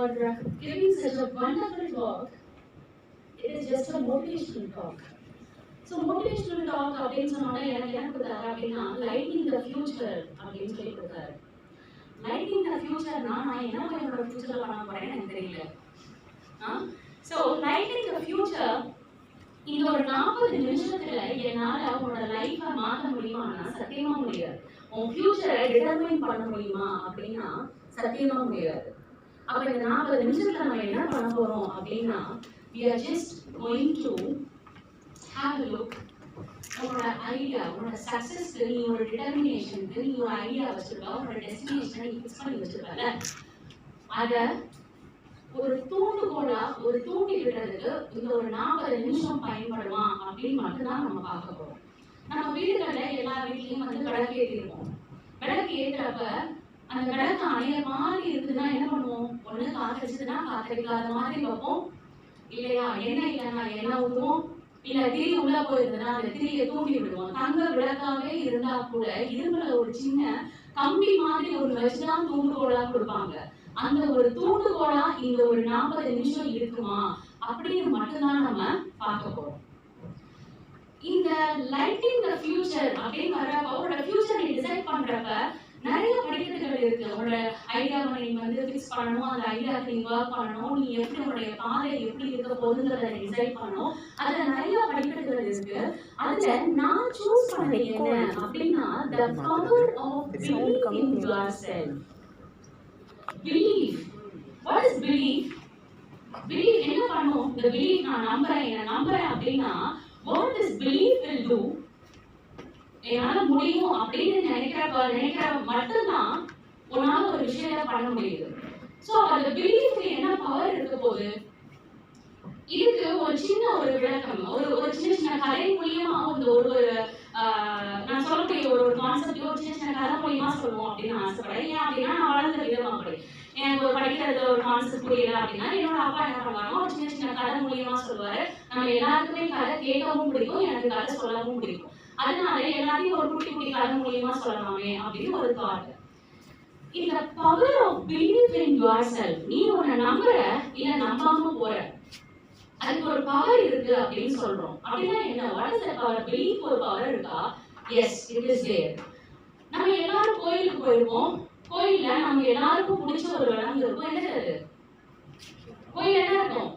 for giving such a wonderful talk. It is just a motivational talk. So motivational talk அப்படின்னு சொன்னோன்னா எனக்கு என்ன கொடுத்தாரு அப்படின்னா லைட்டிங் த ஃபியூச்சர் அப்படின்னு சொல்லி கொடுத்தாரு. லைட்டிங் த ஃபியூச்சர்னா நான் என்ன என்னோட ஃபியூச்சர்ல பண்ண போறேன்னு எனக்கு தெரியல. ஸோ லைட்டிங் த ஃபியூச்சர் இந்த ஒரு 40 நிமிஷத்துல என்னால உன்னோட லைஃபை மாற்ற முடியுமான்னா சத்தியமா முடியாது. உன் ஃபியூச்சரை டிட்டர்மைன் பண்ண முடியுமா அப்படின்னா சத்தியமா முடியாது. அப்ப இந்த 40 நிமிஷத்துல நம்ம என்ன பண்ண போறோம் அப்படின்னா we are just going to have a look. உன்னோட ஐடியா, உன்னோட சக்சஸ்க்கு நீ ஒரு டிட்டர்மினேஷனுக்கு நீ ஒரு ஐடியா வச்சிருக்க, உன்னோட டெஸ்டினேஷனை நீ ஃபிக்ஸ் பண்ணி வச்சிருக்கல, அதை ஒரு தூண்டுகோலா ஒரு தூண்டி விடுறதுக்கு இந்த ஒரு 40 நிமிஷம் பயன்படுமா அப்படின்னு மட்டும்தான் நம்ம பார்க்க போறோம். நம்ம வீடுகள்ல எல்லா வீட்லயும் வந்து விளக்கு ஏற்றிருப்போம். விளக்கு ஏற்றுறப்ப அந்த விளக்கு அணைய மாதிரி இருக்குதுன்னா என்ன பண்ணுவோம்? ஒண்ணு காத்தடிச்சதுன்னா காத்தடிக்காத மாதிரி வைப்போம் இல்லையா? எண்ணெய் இல்லைன்னா எண்ணெய் ஊற்றுவோம், இல்ல திரி உள்ள போயிருந்ததுன்னா அந்த திரியை தூண்டி விடுவோம். தங்க விளக்காவே இருந்தா கூட இரும்புல ஒரு சின்ன கம்பி மாதிரி ஒரு வச்சுதான் தூண்டுகோலா கொடுப்பாங்க. அந்த ஒரு தூண்டுகோலா இந்த ஒரு 40 நிமிஷம் இருக்குமா அப்படின்னு மட்டும்தான் நம்ம பார்க்க போறோம். இந்த லைட்டிங் த ஃபியூச்சர் அப்படின்னு வர்றப்ப அவரோட ஃபியூச்சரை டிசைட் பண்றப்ப நிறைய படிக்கட்டுகள் இருக்கு. உங்களோட ஐடியாவை நீங்க வந்து ஃபிக்ஸ் பண்ணணும், அந்த ஐடியாவுக்கு நீங்க ஒர்க் பண்ணணும், நீ எப்படி உங்களுடைய பாதை எப்படி இருக்க போகுதுங்கிறத டிசைட் பண்ணணும். அதுல நிறைய படிக்கட்டுகள் இருக்கு. அதுல நான் சூஸ் பண்ணது என்ன அப்படின்னா the power of belief in yourself. Belief. What is belief? Belief என்ன பண்ணும்? இந்த belief நான் நம்புறேன் அப்படின்னா what this belief will do, என்னால முடியும் அப்படின்னு நினைக்கிற மட்டும்தான் உன்னால ஒரு விஷயத்தை பண்ண முடியுது. சோ அந்த பிலீஃப்ல என்ன பவர் இருக்க போகுது? இதுக்கு ஒரு சின்ன ஒரு விளக்கம், ஒரு சின்ன கதை மூலியமா ஒரு நான் சொல்லக்கூடிய ஒரு கான்செப்ட் ஒரு சின்ன கதை மூலியமா சொல்லுவோம் அப்படின்னு ஆசைப்படுறேன். ஏன் அப்படின்னா நான் வளர்ந்த விதமா அப்படி எனக்கு ஒரு படிக்கிறதுல ஒரு கான்செப்ட் புரியல அப்படின்னா என்னோட அப்பா என்ன பண்ணுவாங்க, ஒரு சின்ன கதை மூலியமா சொல்லுவாரு. நம்ம எல்லாருக்குமே கதை கேட்கவும் பிடிக்கும், எனக்கு கதை சொல்லவும் பிடிக்கும். அதனால எல்லாத்தையும் ஒரு குட்டி கதை மூலியமா சொல்லலாமே அப்படின்னு ஒரு தாட். இந்த power of belief in yourself, நீ உன்னை நம்புற இல்ல நம்பாம போற, அதுக்கு ஒரு பவர் இருக்கு அப்படின்னு சொல்றோம். அப்படின்னா என்ன? What is the power? Belief ஒரு பவர் இருக்கா? Yes, it is there. நம்ம எல்லாரும் கோயிலுக்கு போயிருப்போம். கோயில்ல நம்ம எல்லாருக்கும் பிடிச்ச ஒரு விலங்கு இருக்கும். என்னது கோயில்? என்ன இருக்கும்?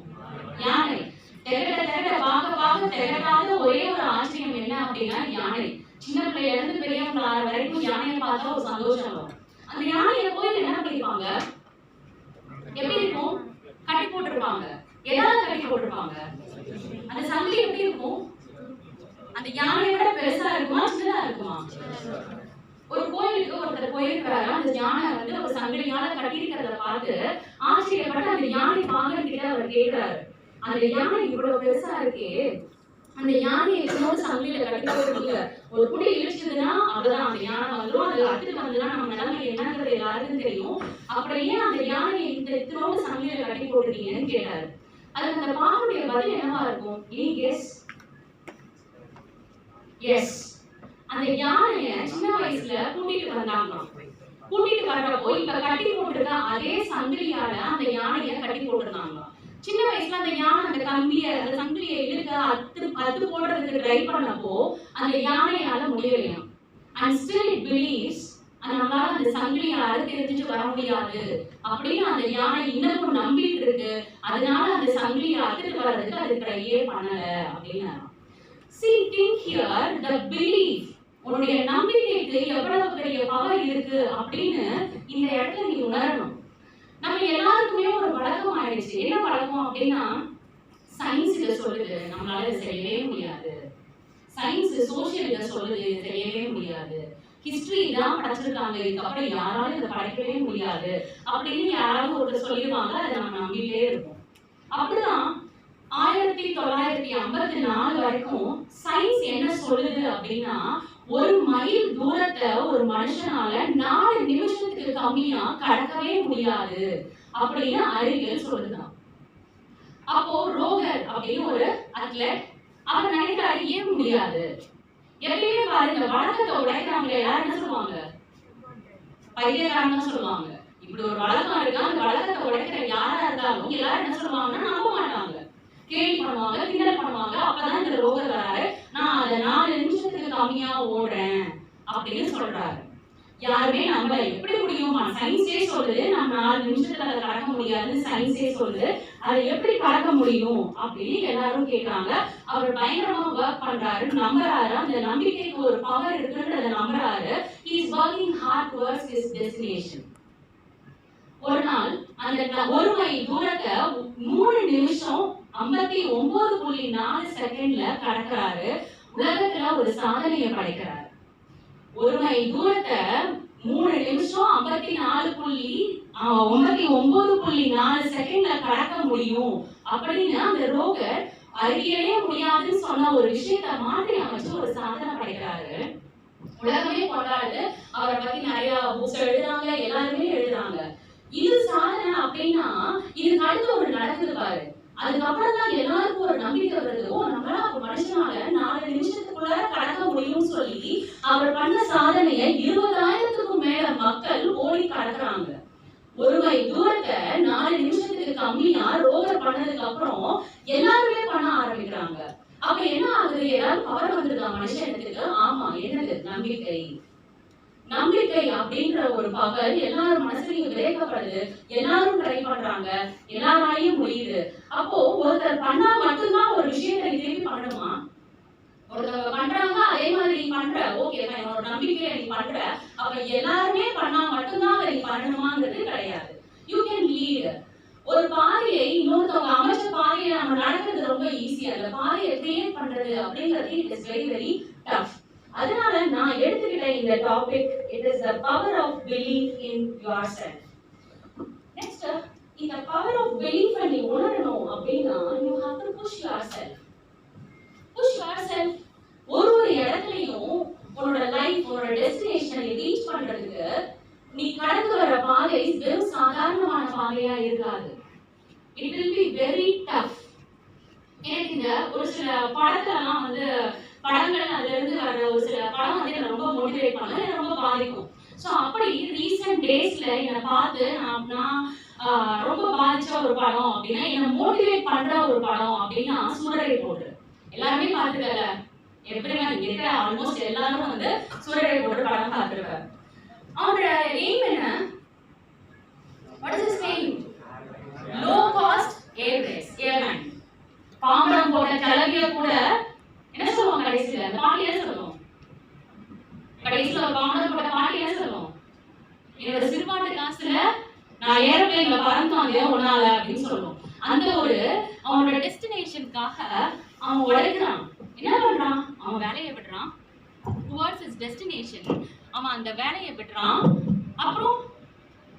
யானை. பார்க்க திகட்டாத ஒரே ஒரு ஆச்சரியம் என்ன அப்படின்னா யானை. சின்ன பிள்ளைல இருந்து பெரியவங்க வரைக்கும் யானையை பார்த்தா ஒரு சந்தோஷம் வரும். அந்த யானையை கோயில் என்ன பண்ணிருப்பாங்க? எப்படி இருக்கும்? கட்டி போட்டிருப்பாங்க. எதாவது கட்டி போட்டிருப்பாங்க. அந்த சங்கிலி எப்படி இருக்கும்? அந்த யானையை விட பெருசா இருக்குமா சின்னதா இருக்குமா? ஒரு கோயிலுக்கு ஒருத்தர் போயிருக்கிறாரு. அந்த யானை வந்து ஒரு சங்கிலியால கட்டி இருக்கிறத பார்த்து ஆச்சரியப்பட்டு அந்த யானை பாக்குறதுக்கிட்ட அவர் கேட்கிறாரு, அந்த யானை இவ்வளவு பெருசா இருக்கே, அந்த யானையை இன்னொரு சங்கிலியில கட்டி போடுறீங்க, ஒரு குடி இழிச்சதுன்னா அதுதான் அந்த யானை வந்துடும், அது அடுத்து வந்துதான் நம்ம நிலைமை என்னங்கிறது எல்லாருக்கும் தெரியும். அப்படியே அந்த யானையை இந்த இத்தனோடு சங்கிலியில கட்டி போடுறீங்கன்னு கேட்டாரு. அதுக்கு அந்த பாம்புடைய பதில் என்னவா இருக்கும்? நீ கெஸ். எஸ், அந்த யானைய சின்ன வயசுல கூட்டிட்டு வந்தாங்களாம். கூட்டிட்டு வர்றப்போ இப்ப கட்டி போட்டுருக்க அதே சங்கிலியால அந்த யானைய கட்டி போட்டுருந்தாங்களாம். சின்ன வயசுல அந்த யானை அந்த சங்கிலியை இழுக்க அத்து போடுறதுக்கு ட்ரை பண்ணப்போ அந்த யானையால முடியலையாம். அண்ட் ஸ்டில் இட் பிலீவ்ஸ் நம்மளால அந்த சங்கிலியை அறுத்து வர முடியாது அப்படின்னு அந்த யானை இன்னமும் நம்பிட்டு இருக்கு. அதனால அந்த சங்கிலியை அறுத்துட்டு வர்றதுக்கு அது ட்ரையே பண்ணல அப்படின்னு. See, think here, the belief, உன்னுடைய நம்பிக்கைக்கு எவ்வளவு பெரிய பவர் இருக்கு அப்படின்னு இந்த இடத்துல நீ உணரணும். நம்ம எல்லாருக்குமே ஒரு பழக்கம் ஆயிடுச்சு. என்ன பழக்கம் அப்படின்னா சயின்ஸ் இதை சொல்லுது நம்மளால இதை செய்யவே முடியாது, சயின்ஸ் சோசியல் இதை சொல்லுது செய்யவே முடியாது, ஹிஸ்டரி தான் படிச்சிருக்காங்க இதுக்கப்புறம் யாராலும் இதை படிக்கவே முடியாது அப்படின்னு யாராவது ஒருத்தர் சொல்லிடுவாங்க. அதை நம்ம நம்பிட்டே இருப்போம். அப்படிதான் 1954 வரைக்கும் சயின்ஸ் என்ன சொல்லுது அப்படின்னா ஒரு மைல் தூரத்தை ஒரு மனுஷனால 4 நிமிஷத்துக்கு கம்மியா கடக்கவே முடியாது அப்படின்னு அறிவியல் சொல்லுதான். அப்போ ரோகர் அப்படின்னு ஒரு அத்லெட் அவர் நினைக்கிறாரு ஏன் முடியாது. எப்பயுமே பாருங்க வழக்கத்தை உடைக்கிறவங்க எல்லாரும் என்ன சொல்லுவாங்க? பைத்தியக்காரன்னு சொல்லுவாங்க. இப்படி ஒரு வழக்கம் இருக்கு, அந்த வழக்கத்தை உடைக்கிற யாரா பார்த்தாலும் எல்லாரும் என்ன சொல்லுவாங்கன்னா நம்ப மாட்டாங்க, கேள்வி பண்ணுவாங்க, கிண்டல் பண்ணுவாங்க. அப்பதான் இந்த ரோகர் வராரு, நான் அதை 4 நிமிஷத்துக்கு கம்மியா ஓடுறேன் அப்படின்னு சொல்றாரு. யாருமே நம்மள எப்படி முடியும், சயின்ஸே சொல்லுது நம்ம 4 நிமிஷத்துல அதை கடக்க முடியாதுன்னு சயின்ஸே சொல்லுது, அதை எப்படி கடக்க முடியும் அப்படின்னு எல்லாரும் கேட்கறாங்க. அவர் பயங்கரமா ஒர்க் பண்றாரு, நம்புறாரு, அந்த நம்பிக்கைக்கு ஒரு பவர் இருக்குன்றத நம்புறாரு. he is working hard towards his destination. ஒரு நாள் அந்த 1 மைல் தூரத்தை 3 நிமிஷம் 59.4 செகண்ட்ல கடக்கிறாரு. உலகத்துல ஒரு சாதனையை படைக்கிறாரு. 1 மைல் தூரத்தை 3 நிமிஷம் 59.4 செகண்ட்ல கடக்க முடியும் அப்படின்னு அந்த ரோகர் அறியவே முடியாதுன்னு சொன்ன ஒரு விஷயத்தை மாற்றி அமைச்சு ஒரு சாதனை படைக்கிறாரு. உலகமே கொண்டாடுது, அவரை பத்தி நிறைய புக்ஸ் எழுதுறாங்க, எல்லாருமே எழுதுறாங்க. இது சாதனை அப்படின்னா இதுக்கு அடுத்து ஒரு நடக்குது பாரு. அதுக்கப்புறம் தான் எல்லாருக்கும் ஒரு நம்பிக்கை வருது, ஓ நம்மளால ஒரு மனுஷனால 4 நிமிஷத்துக்குள்ள கடக்க முடியும்னு சொல்லி அவர் பண்ண சாதனையை 20,000க்கும் மேல மக்கள் ஓடி கடக்குறாங்க. 1 மைல் தூரத்தை 4 நிமிஷத்துக்கு கம்மியா ரோகர் பண்ணதுக்கு அப்புறம் எல்லாருமே பண்ண ஆரம்பிக்கிறாங்க. அப்ப என்ன ஆகுது, ஏதாவது பவர் வந்துருக்கா மனுஷனுக்கு? ஆமா, என்னது? நம்பிக்கை. நம்பிக்கை அப்படின்ற ஒரு பவர் எல்லாரும் மனசுலயும் விதைக்கப்படுது, எல்லாரும் ட்ரை பண்றாங்க, எல்லாராலையும் முடியுது. அப்போ ஒருத்தர் பண்ணா மட்டும்தான் ஒரு விஷயத்தை நீ திருப்பி பண்ணணுமா? ஒருத்தவங்க பண்றாங்க, அதே மாதிரி நீ பண்ற, ஓகே என்னோட நம்பிக்கையை நீ பண்ற, அப்ப எல்லாருமே பண்ணா மட்டும்தான் நீ பண்ணணுமாங்கிறது கிடையாது. You can lead. ஒரு பாதையை இன்னொருத்தவங்க அமைச்ச பாதையை நம்ம நடக்கிறது ரொம்ப ஈஸியா, அந்த பாதையை கிரியேட் பண்றது அப்படிங்கிறது it is very very tough. அதனால நான் எடுத்துக்கிட்ட இந்த topic, it is the power of belief in yourself. Next, இந்த power of belief நீ உணரணும் அப்படின்னா you have to push yourself. Push yourself. ஒரு இடத்துலயும் உன்னோட லைஃப், உன்னோட டெஸ்டினேஷனை ரீச் பண்றதுக்கு நீ கடந்து வர பாதை வெறும் சாதாரணமான பாதையா இருக்காது. It will be very tough. எனக்கு இந்த ஒரு சில படத்தெல்லாம் படங்கள் அதுல இருந்து வர ஒரு சில படம் என்ன ரொம்ப மோட்டிவேட் பண்ணல, என்ன ரொம்ப பாதிக்கும். ஸோ அப்படி ரீசெண்ட் டேஸ்ல என்னை பார்த்து நான் ரொம்ப பாதிச்ச ஒரு படம் அப்படின்னா, என்னை மோட்டிவேட் பண்ற ஒரு படம் அப்படின்னா சூரரை போட்டு. எல்லாருமே பார்த்துக்கல, எப்படின்னா இங்க இருக்கிற ஆல்மோஸ்ட் எல்லாரும் சூரரை போட்டு படம் பார்த்துருக்காரு. அவனோட எய்ம் என்ன? What is his aim? Low cost airline. பாம்பரம் போட்ட கிளவிய கூட என்ன சொல்லுவாங்க கடைசியில? அந்த பாட்டி என்ன சொல்லுவோம்? கடைசியில ஒரு பாம்பரம் போட்ட பாட்டி என்ன சொல்லுவோம்? என்னோட சிறுபாட்டு காசுல நான் ஏரோப்ளேன்ல பறந்து வந்தேன் உன்னால அப்படின்னு சொல்லுவோம். அந்த ஒரு அவனோட டெஸ்டினேஷனுக்காக அவன் உழைக்கிறான். என்ன பண்றான்? அவன் வேலையை விடுறான். டுவர்ட்ஸ் ஹிஸ் டெஸ்டினேஷன் அவன் அந்த வேலையை விடுறான். அப்புறம்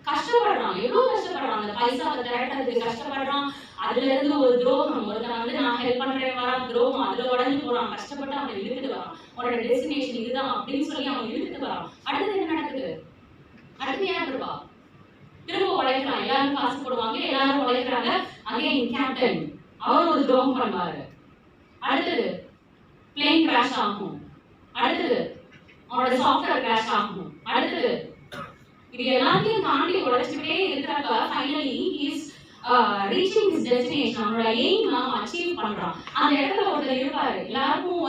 கஷ்டப்படுறான். எவ்வளவு கஷ்டப்படுறான், அந்த பைசாவை திரட்டுறதுக்கு கஷ்டப்படுறான். அதுல இருந்து ஒரு துரோகம், ஒருத்தன் நான் ஹெல்ப் பண்றேன் வரான், துரோகம், அதுல உடஞ்சு போறான், கஷ்டப்பட்டு அவனை இழுத்துட்டு வரான். உன்னோட டெஸ்டினேஷன் இதுதான் அப்படின்னு சொல்லி அவன் இழுத்துட்டு வரான். அடுத்தது என்ன நடக்குது? அடுத்து ஏன் இருப்பா? திரும்ப உழைக்கிறான். எல்லாரும் காசு போடுவாங்க, எல்லாரும் உழைக்கிறாங்க. அகைன் கேப்டன் அவர் ஒரு துரோகம் பண்ணுவாரு. அடுத்தது பிளேன் கிராஷ் ஆகும். அடுத்தது அவனோட சாஃப்ட்வேர் கிராஷ் ஆகும். அடுத்தது இது எல்லாத்தையும் தாண்டி உழைச்சுக்கிட்டே இருக்கிறப்ப finally is reaching his destination. அவனோட எய்ம் அவன் அச்சீவ் பண்றான். அந்த இடத்துல ஒருத்தர் இருப்பாரு, எல்லாருக்கும்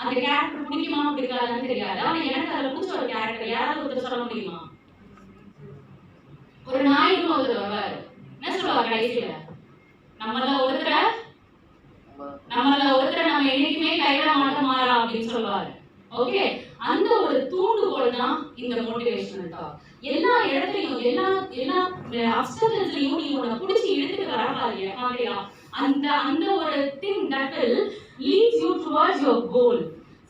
அந்த கேரக்டர் பிடிக்குமா பிடிக்காதான்னு தெரியாது. ஆனா எனக்கு அதுல பிடிச்ச ஒரு கேரக்டர் யாராவது ஒருத்தர் சொல்ல முடியுமா? ஒரு நாயுடு ஒருத்தர் வருவாரு. என்ன சொல்லுவார் கடைசியில? நம்மள ஒருத்தரை நம்ம என்னைக்குமே கைவிட மாட்டோமாரா அப்படின்னு சொல்லுவாரு. ஓகே, அந்த ஒரு தூண்டுகோல் தான் இந்த மோட்டிவேஷனல் டாக். எல்லா இடத்துலயும் எல்லா அப்சர்வன்ஸ்லயும் நீ உன்னை பிடிச்சி இழுத்துட்டு வராதியா, அந்த ஒரு thing that will lead you towards your goal.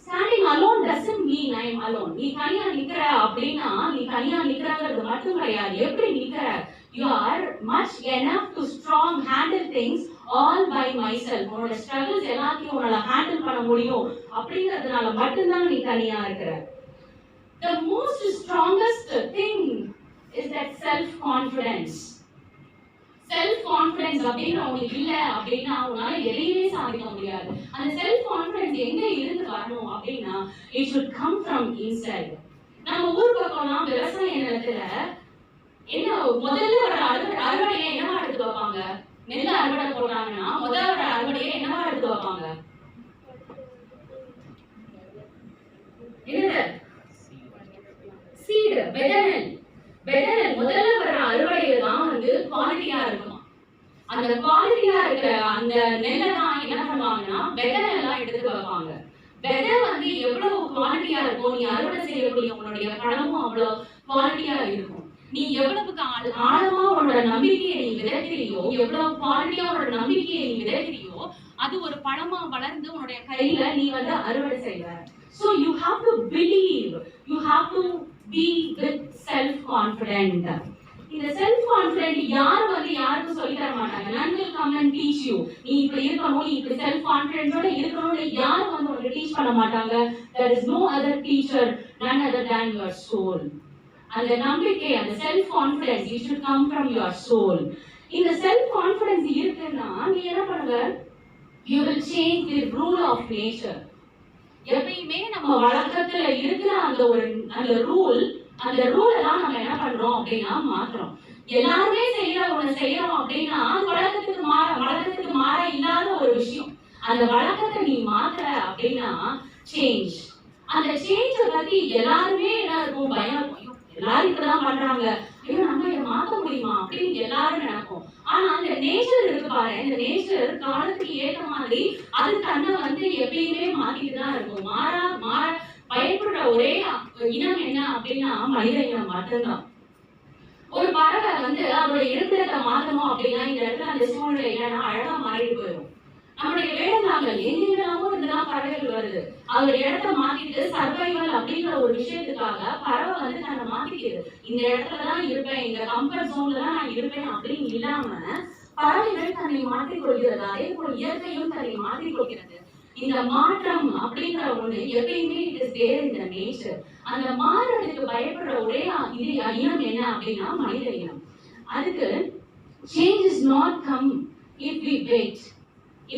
Standing alone doesn't mean I am alone. நீ தனியா நிக்கிற அப்படின்னா நீ தனியா நிக்கிறங்கிறது மட்டும் கிடையாது. எப்படி நிக்கிற? You are much enough to strong handle things all by myself. உன்னோட struggles எல்லாத்தையும் உன்னால ஹேண்டில் பண்ண முடியும் அப்படிங்கிறதுனால மட்டும்தான் நீ தனியா இருக்கிற. The most strongest thing is that self-confidence. Self-confidence அப்படிங்கிற உங்களுக்கு இல்ல அப்படின்னா உன்னால எதையுமே சாதிக்க முடியாது. அந்த self-confidence எங்க இருந்து வரணும் அப்படின்னா it should come from inside. நம்ம ஊர் பக்கம்லாம் விவசாய நிலத்துல என்ன முதல்ல வர அறுவடையை என்ன எடுத்து வைப்பாங்க? நெல் அறுவடை போட்டாங்கன்னா முதல் அறுவடையை என்னவா எடுத்து வைப்பாங்க? என்னது? சீடு, வெதனல் முதல்ல வர அறுவடையில தான் வந்து குவாலிட்டியா இருக்குமா. அந்த குவாலிட்டியா இருக்கிற அந்த நெல்லை தான் என்ன பண்ணுவாங்கன்னா வெதனெல்லாம் எடுத்து வைப்பாங்க. வெதை வந்து எவ்வளவு குவாலிட்டியா இருக்கும், நீ அறுவடை செய்யக்கூடிய உன்னுடைய பழமும் அவ்வளவு குவாலிட்டியா இருக்கும். நீ எவ்வளவுக்கு ஆழமா உன்னோட நம்பிக்கையை நீ விதைக்கிறியோ, எவ்வளவு குவாலிட்டியா உன்னோட நம்பிக்கையை நீ விதைக்கிறியோ, அது ஒரு பழமா வளர்ந்து உன்னுடைய கையில நீ வந்து அறுவடை செய்வ. So you have to believe, you have to be with self-confident. இந்த செல்ஃப் கான்ஃபிடென்ட் யாரும் வந்து யாருக்கும் சொல்லி தர மாட்டாங்க. none will come and teach you. நீ இப்படி இருக்கணும், நீ இப்படி செல்ஃப் கான்ஃபிடென்ஸோட இருக்கணும்னு யாரும் வந்து உங்களுக்கு டீச் பண்ண மாட்டாங்க. there is no other teacher none other than your soul. அந்த நம்பிக்கை, அந்த self confidence it should come from your soul. இந்த செல்ஃப் கான்ஃபிடென்ஸ் இருக்குன்னா நீ என்ன பண்ணுவ? you will change the rule of nature. எப்பயுமே நம்ம வழக்கத்துல இருக்கிற அந்த ரூலை தான் நம்ம என்ன பண்றோம் அப்படின்னா மாத்துறோம். எல்லாருமே செய்யற ஒண்ணு செய்யறோம் அப்படின்னா வழக்கத்துக்கு மாற இல்லாத ஒரு விஷயம். அந்த வழக்கத்தை நீ மாத்துற அப்படின்னா சேஞ்ச். அந்த சேஞ்ச பத்தி எல்லாருமே என்ன இருக்கும்? பயம் இருக்கும். எல்லாரும் இப்படிதான் பண்றாங்க, ஐயோ நம்ம இதை மாத்த முடியுமா அப்படின்னு எல்லாரும் நினைப்போம். ஆனா அந்த நேச்சர் இருக்கு பாரு, இந்த நேச்சர் காலத்துக்கு ஏற்ற மாதிரி அது தன்னை வந்து எப்பயுமே மாத்திட்டு தான் இருக்கும். மாற பயப்படுற ஒரே இனம் என்ன அப்படின்னா மனித இனம் மட்டும்தான். ஒரு பறவை வந்து அதோட இருப்பிடத்தை மாத்தணும் அப்படின்னா இந்த இடத்துல அந்த சூழ்நிலை இல்லைன்னா அழகா மாறிட்டு போயிடும். நம்மளுடைய வேடந்தாங்கல் எங்கெல்லாமோ இருந்துதான் பறவைகள் வருது. அதோட இடத்த மாத்திட்டு சர்வைவல் அப்படிங்கிற ஒரு விஷயத்துக்காக பறவை வந்து தன்னை மாத்திக்கிறது. இந்த இடத்துலதான் இருப்பேன், இந்த கம்ஃபர்ட் ஜோன்ல தான் நான் இருப்பேன் அப்படின்னு இல்லாம பறவைகள் தன்னை மாற்றிக் கொள்கிறது. அதே போல இயற்கையும் தன்னை மாற்றிக் கொள்கிறது. இந்த மாற்றம் அப்படிங்கிற ஒண்ணு எப்பயுமே it is there in the nature. அந்த மாற்றத்துக்கு பயப்படுற ஒரே இனம் என்ன அப்படின்னா மனித இனம். அதுக்கு change is not come if we wait,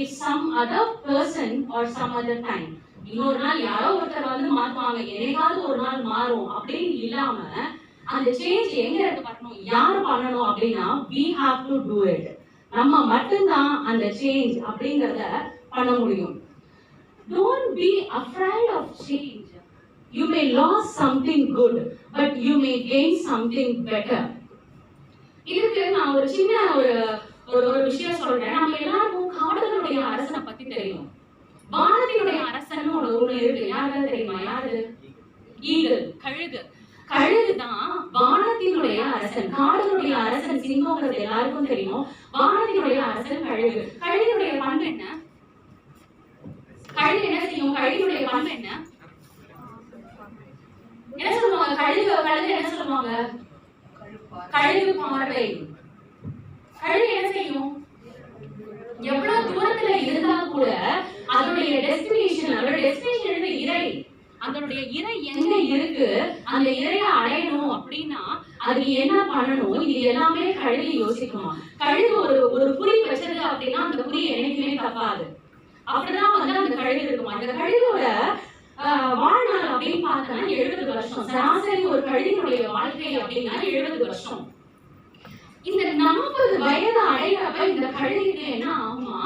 if some other person or some other time. இன்னொரு நாள் யாரோ ஒருத்தர் வந்து மாற்றுவாங்க, என்னைக்காவது ஒரு நாள் மாறும் அப்படின்னு இல்லாம அந்த சேஞ்ச் எங்க இருக்கு பண்ணணும், யாரு பண்ணணும் அப்படின்னா we have to do it. நம்ம மட்டும்தான் அந்த சேஞ்ச் அப்படிங்கறத பண்ண முடியும். Don't be afraid of change. You may lose something good, but you may gain something better. இதுக்கு நான் ஒரு சின்ன ஒரு விஷயம் சொல்றேன். நம்ம எல்லாருக்கும் காடுகளுடைய அரசனை பத்தி தெரியும். வானத்தினுடைய அரசன் ஒண்ணு இருக்கு. யாருன்னு தெரியுமா? யாரு? ஈகிள், கழுகு தான் வானத்தினுடைய அரசன். காடுகளுடைய அரசன் சிங்கம்ங்கிறது எல்லாருக்கும் தெரியும். வானத்தினுடைய அரசன் கழுகு. கழுகுடைய பண்பு என்ன? கழுகு என்ன செய்யும்? கழுகுடைய பண்பு என்ன? என்ன சொல்லுவாங்க? கழுகு என்ன சொல்லுவாங்க? கழுகு பார்வை. கழுகு என்ன செய்யும்? எவ்வளவு தூரத்துல இருந்தா கூட அதோடைய டெஸ்டினேஷன் இறை, அதனுடைய இறை எங்க இருக்கு, அந்த இறையை அடையணும் அப்படின்னா அது என்ன பண்ணணும், இது எல்லாமே கழுகு யோசிக்குமா. கழுகு ஒரு குறி வச்சிருக்கு அப்படின்னா அந்த குறி என்னைக்குமே தப்பாது. அப்படிதான் வந்து அந்த கழுகு இருக்குமா. அந்த கழுகோட வாழ்நாள் அப்படின்னு பார்த்தோம்னா 70 வருஷம். சராசரி ஒரு கழுகினுடைய வாழ்க்கை அப்படின்னா 70 வருஷம். இந்த 40 வயது அடைகிறப்ப இந்த கழுகுக்கு என்ன ஆகுமா,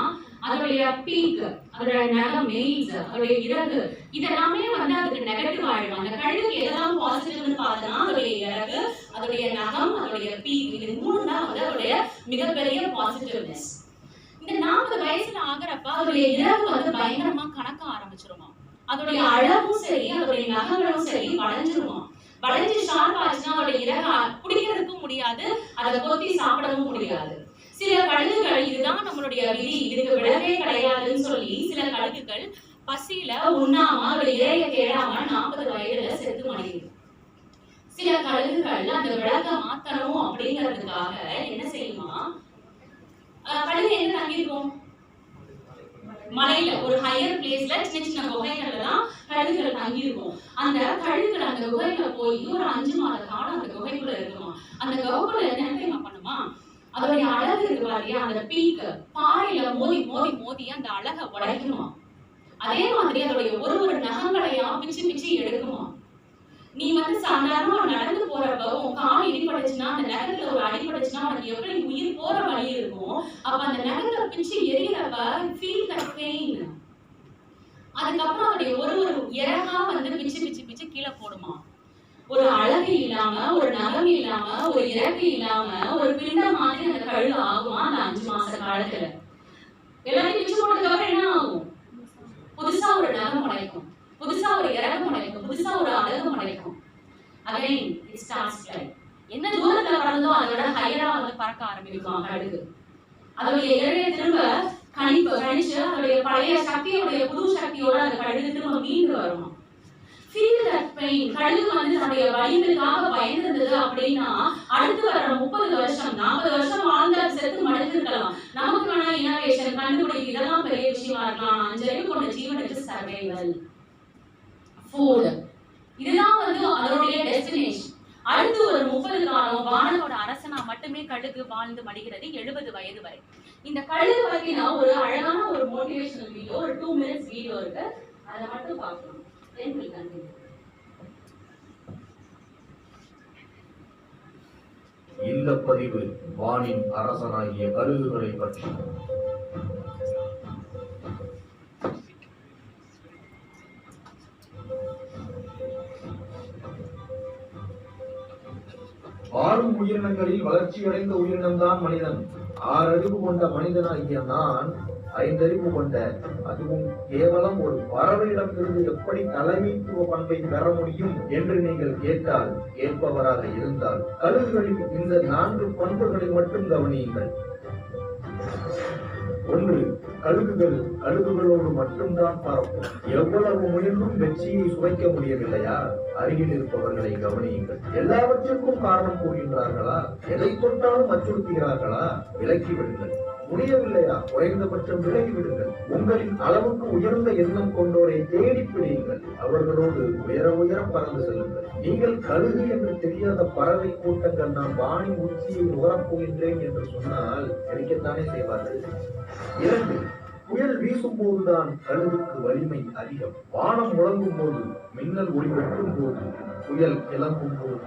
அதோடைய பீக், அதோட நகம், மெயில்ஸ், அதோடைய இறகு இதெல்லாமே வந்து அதுக்கு நெகட்டிவ் ஆயிடும். அந்த கழுகுக்கு எதெல்லாம் பாசிட்டிவ்னு பார்த்தோம்னா அதோடைய இறகு, அதோடைய நகம், அதோடைய பீக், இது மூணு தான் வந்து அதோடைய மிகப்பெரிய பாசிட்டிவ்னஸ். இந்த 40 வயசுல ஆகிறப்ப அதோடைய இறகு வந்து பயங்கரமா கணக்க ஆரம்பிச்சிருமா. அதோடைய அழகும் சரி, அதோடைய நகங்களும் சரி வளைஞ்சிருமா. வளைஞ்சு ஷார்ப் ஆச்சுன்னா அதோடைய இறகு குடிக்கிறதுக்கும் முடியாது, அதை கொத்தி சாப்பிடவும் முடியாது. சில கழுகுகள் இதுதான் நம்மளுடைய விதி, இதுக்கு விடவே கிடையாதுன்னு சொல்லி சில கழுகுகள் பசியில உண்ணாம அதோடைய இறைய தேடாம 40 வயதுல செத்து மடியுது. சில கழுகுகள் அந்த விளக்க மாத்தணும் அப்படிங்கிறதுக்காக என்ன செய்யுமா, கழுகு எங்க தங்கியிருக்கும்? மலையில ஒரு ஹையர் பிளேஸ்ல சின்ன சின்ன குகைகள்ல தான் கழுகுகள் தங்கியிருக்கும். அந்த கழுகுகள் அந்த குகைக்குள்ள போய் ஒரு 5 மாத காலம் அந்த குகைக்குள்ள இருக்குமா. அந்த குகைக்குள்ள என்ன பண்ணுமா, அதோடைய அழகு இருக்கு பாருங்க, அந்த பீக் பாறையில மோதி மோதி மோதி அந்த அழகை உடைக்குமா. அதே மாதிரி அதோடைய ஒரு நகங்களையா பிச்சு எடுக்குமா. நீ வந்து சாதாரணமா நடந்து போறப்ப உன் கால் இடிபடுச்சுன்னா, அந்த நகத்துல ஒரு அடிபடுச்சுன்னா உனக்கு எப்படி உயிர் போற வழி இருக்கும். அப்ப அந்த பண்றப்ப ஃபீல் த பெயின். அதுக்கப்புறம் அதோடைய ஒரு இறகா பிச்சு கீழே போடுமா. ஒரு அழகு இல்லாம, ஒரு நகம் இல்லாம, ஒரு இறகு இல்லாம, ஒரு பிண்டம் மாதிரி அந்த கழுகு ஆகுமா அந்த 5 மாச காலத்துல. எல்லாத்தையும் பிச்சு போட்டதுக்கு அப்புறம் என்ன ஆகும்? புதுசா ஒரு நகம் முளைக்கும், புதுசா ஒரு இறகு முளைக்கும், புதுசா ஒரு அழகு முளைக்கும். Again it starts life. என்ன தூரத்துல பறந்தோ அதோட ஹையரா பறக்க ஆரம்பிக்கும் கழுகு. அதோடைய இறகையை திரும்ப கணிச்சு அதோடைய பழைய சக்தியோடைய புது சக்தியோட அந்த கழுகு திரும்ப மீண்டு வருமா. Feel that pain. கழுகு தன்னுடைய வலிமைக்காக பயந்திருந்தது அப்படின்னா அடுத்து வர 30 வருஷம் 40 வருஷம் வாழ்ந்த செத்து மடிஞ்சிருக்கலாம். நமக்கு வேணா இனோவேஷன் கண்டுபிடிப்பு இதெல்லாம் பெரிய விஷயமா இருக்கலாம். 5 அறிவு கொண்ட ஜீவனுக்கு சர்வைவல் ஃபுட் இதுதான் அதனுடைய டெஸ்டினேஷன். அடுத்து ஒரு 30 காலம் வானத்தோட அரசனா மட்டுமே கழுகு வாழ்ந்து மடிகிறது 70 வயது வரை. இந்த கழுகு பத்தினா ஒரு அழகான ஒரு மோட்டிவேஷனல் வீடியோ, ஒரு 2 minutes வீடியோ இருக்கு, அதை மட்டும் பார்க்கணும். இந்த பதிவு வானின் அரசனாகிய கழுகுகளை பற்றி. வாழும் உயிரினங்களில் வளர்ச்சியடைந்த உயிரினம்தான் மனிதன். 6 அறிவு கொண்ட மனிதனாகிய நான் 5 அறிவு கொண்ட, அதுவும் கேவலம் ஒரு பறவையிடமிருந்து எப்படி தலைமைத்துவ பண்பை பெற முடியும் என்று நீங்கள் கேட்டால், கேட்பவராக இருந்தால் கழுகுகளின் இந்த 4 பண்புகளை மட்டும் கவனியுங்கள். 1. கழுகுகளோடு மட்டும்தான் பறக்கும். எவ்வளவு முயன்றும் வெற்றியை சுவைக்க முடியவில்லையா? அருகில் இருப்பவர்களை கவனியுங்கள். எல்லாவற்றிற்கும் காரணம் கூறுகின்றார்களா? எதை தொட்டாலும் அச்சுறுத்துகிறார்களா? விலக்கி விடுங்கள். முடியவில்லையா? குறைந்தபட்சம் விலகி விடுங்கள். உங்களின் அளவுக்கு உயர்ந்த எண்ணம் கொண்டோரை தேடி பிடியுங்கள். அவர்களோடு உயர பறந்து செல்லுங்கள். நீங்கள் கழுகு என்று தெரியாத பறவை கூட்டங்கள் நான் வானி உச்சியை நுகரப் போகின்றேன் என்று சொன்னால் கிடைக்கத்தானே செய்வார்கள். 2. புயல் வீசும் போதுதான் கழுகுக்கு வலிமை அதிகம். வானம் முழங்கும் போது, மின்னல் ஒளி வெட்டும் போது, புயல் கிளம்பும் போது